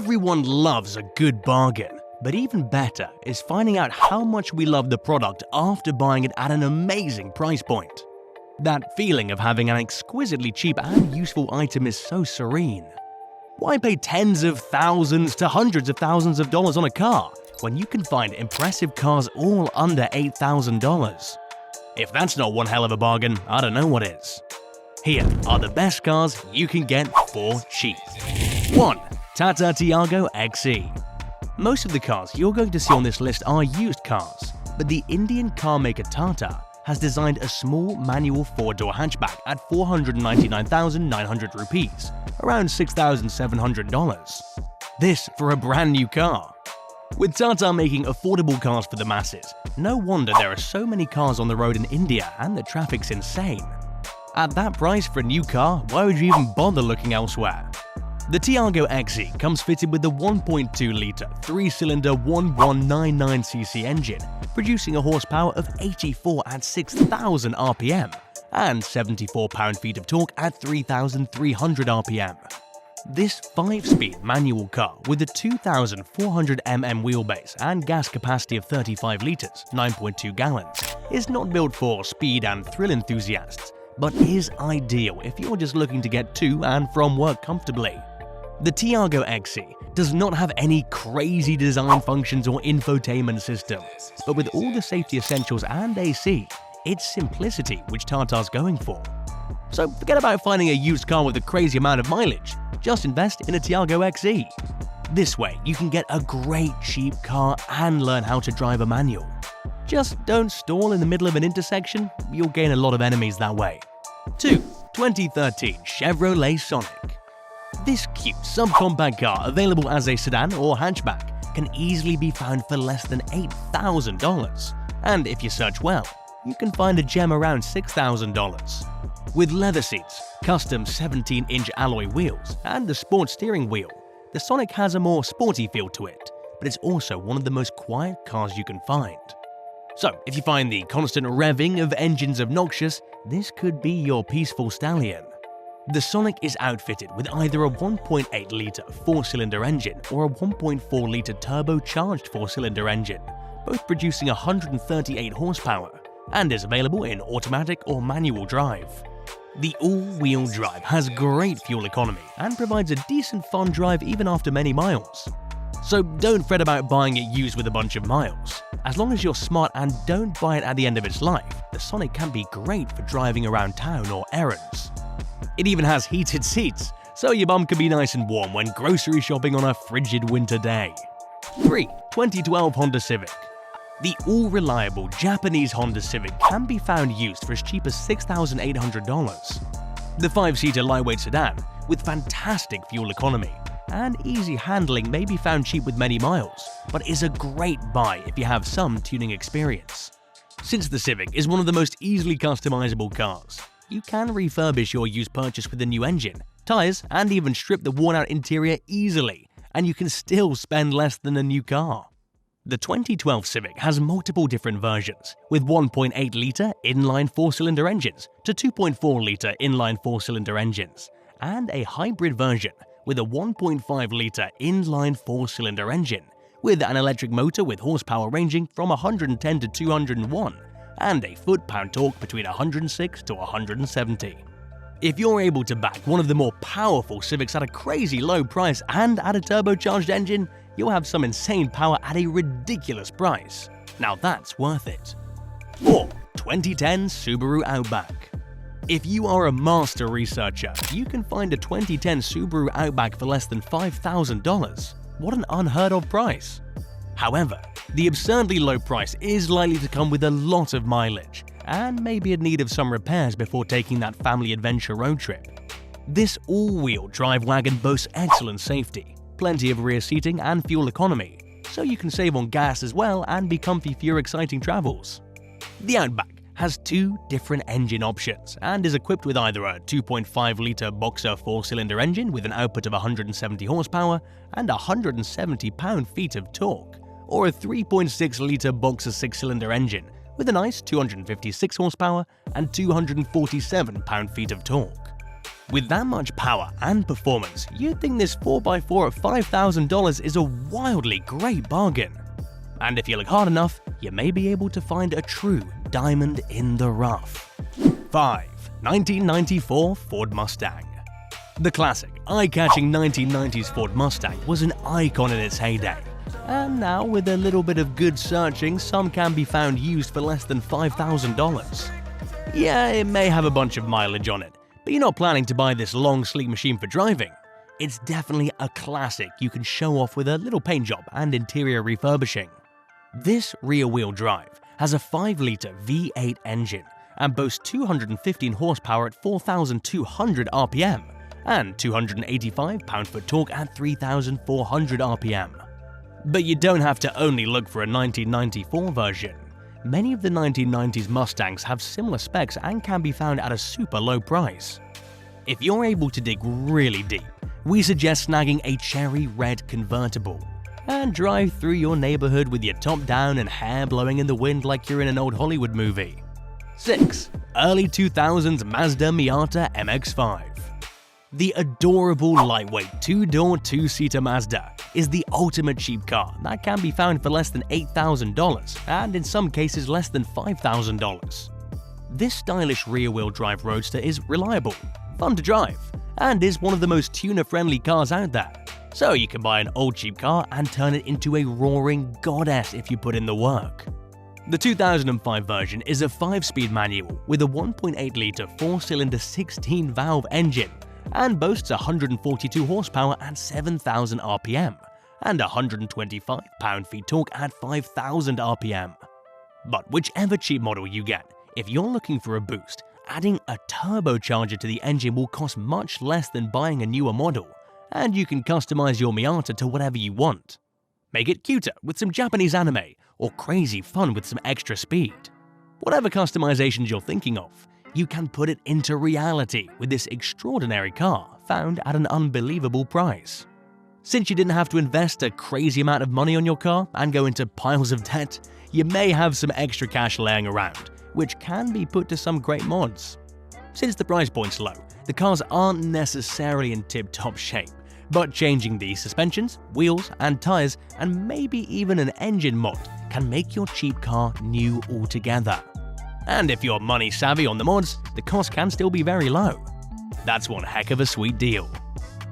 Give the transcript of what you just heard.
Everyone loves a good bargain, but even better is finding out how much we love the product after buying it at an amazing price point. That feeling of having an exquisitely cheap and useful item is so serene. Why pay tens of thousands to hundreds of thousands of dollars on a car when you can find impressive cars all under $8,000? If that's not one hell of a bargain, I don't know what is. Here are the best cars you can get for cheap. 1. Tata Tiago XE. Most of the cars you're going to see on this list are used cars, but the Indian car maker Tata has designed a small manual 4-door hatchback at 499,900 rupees, around $6,700. This for a brand new car. With Tata making affordable cars for the masses, no wonder there are so many cars on the road in India and the traffic's insane. At that price for a new car, why would you even bother looking elsewhere? The Tiago XE comes fitted with the 1.2-litre 3-cylinder 1199cc engine, producing a horsepower of 84 at 6,000 RPM and 74 pound-feet of torque at 3,300 RPM. This 5-speed manual car with a 2,400 mm wheelbase and gas capacity of 35 litres, 9.2 gallons, is not built for speed and thrill enthusiasts, but is ideal if you're just looking to get to and from work comfortably. The Tiago XE does not have any crazy design functions or infotainment system, but with all the safety essentials and AC, it's simplicity which Tata's going for. So forget about finding a used car with a crazy amount of mileage, just invest in a Tiago XE. This way you can get a great cheap car and learn how to drive a manual. Just don't stall in the middle of an intersection, you'll gain a lot of enemies that way. 2. 2013 Chevrolet Sonic. This cute subcompact car, available as a sedan or hatchback, can easily be found for less than $8,000. And if you search well, you can find a gem around $6,000. With leather seats, custom 17-inch alloy wheels, and a sport steering wheel, the Sonic has a more sporty feel to it, but it's also one of the most quiet cars you can find. So, if you find the constant revving of engines obnoxious, this could be your peaceful stallion. The Sonic is outfitted with either a 1.8-litre 4-cylinder engine or a 1.4-litre turbocharged 4-cylinder engine, both producing 138 horsepower, and is available in automatic or manual drive. The all-wheel drive has great fuel economy and provides a decent fun drive even after many miles. So don't fret about buying it used with a bunch of miles. As long as you're smart and don't buy it at the end of its life, the Sonic can be great for driving around town or errands. It even has heated seats, so your bum can be nice and warm when grocery shopping on a frigid winter day. 3. 2012 Honda Civic. The all-reliable Japanese Honda Civic can be found used for as cheap as $6,800. The 5-seater lightweight sedan, with fantastic fuel economy and easy handling, may be found cheap with many miles, but is a great buy if you have some tuning experience. Since the Civic is one of the most easily customizable cars, you can refurbish your used purchase with a new engine, tires, and even strip the worn-out interior easily, and you can still spend less than a new car. The 2012 Civic has multiple different versions, with 1.8-litre inline 4-cylinder engines to 2.4-litre inline 4-cylinder engines, and a hybrid version with a 1.5-litre inline 4-cylinder engine, with an electric motor with horsepower ranging from 110 to 201, and a foot-pound torque between 106 to 170. If you're able to back one of the more powerful Civics at a crazy low price and at a turbocharged engine, you'll have some insane power at a ridiculous price. Now that's worth it. 4. 2010 Subaru Outback. If you are a master researcher, you can find a 2010 Subaru Outback for less than $5,000. What an unheard of price! However, the absurdly low price is likely to come with a lot of mileage, and may be in need of some repairs before taking that family adventure road trip. This all-wheel drive wagon boasts excellent safety, plenty of rear seating and fuel economy, so you can save on gas as well and be comfy for your exciting travels. The Outback has 2 different engine options and is equipped with either a 2.5-litre Boxer 4-cylinder engine with an output of 170 horsepower and 170 pound-feet of torque, or a 3.6-litre Boxer 6-cylinder engine with a nice 256 horsepower and 247 pound-feet of torque. With that much power and performance, you'd think this 4x4 at $5,000 is a wildly great bargain. And if you look hard enough, you may be able to find a true diamond in the rough. 5. 1994 Ford Mustang. The classic, eye-catching 1990s Ford Mustang was an icon in its heyday. And now, with a little bit of good searching, some can be found used for less than $5,000. Yeah, it may have a bunch of mileage on it, but you're not planning to buy this long, sleek machine for driving. It's definitely a classic you can show off with a little paint job and interior refurbishing. This rear-wheel drive has a 5-liter V8 engine and boasts 215 horsepower at 4,200 RPM and 285 pound-foot torque at 3,400 RPM. But you don't have to only look for a 1994 version. Many of the 1990s Mustangs have similar specs and can be found at a super low price. If you're able to dig really deep, we suggest snagging a cherry red convertible and drive through your neighborhood with your top down and hair blowing in the wind like you're in an old Hollywood movie. 6. Early 2000s Mazda Miata MX-5. The adorable lightweight 2-door 2-seater Mazda is the ultimate cheap car that can be found for less than $8,000 and in some cases less than $5,000. This stylish rear-wheel drive roadster is reliable, fun to drive, and is one of the most tuner-friendly cars out there. So you can buy an old cheap car and turn it into a roaring goddess if you put in the work. The 2005 version is a 5-speed manual with a 1.8-liter 4-cylinder 16-valve engine and boasts 142 horsepower at 7,000 RPM and 125 pound-feet torque at 5,000 RPM. But whichever cheap model you get, if you're looking for a boost, adding a turbocharger to the engine will cost much less than buying a newer model, and you can customize your Miata to whatever you want. Make it cuter with some Japanese anime, or crazy fun with some extra speed. Whatever customizations you're thinking of, you can put it into reality with this extraordinary car found at an unbelievable price. Since you didn't have to invest a crazy amount of money on your car and go into piles of debt, you may have some extra cash laying around, which can be put to some great mods. Since the price point's low, the cars aren't necessarily in tip-top shape, but changing the suspensions, wheels, and tires, and maybe even an engine mod can make your cheap car new altogether. And if you're money savvy on the mods, the cost can still be very low. That's one heck of a sweet deal.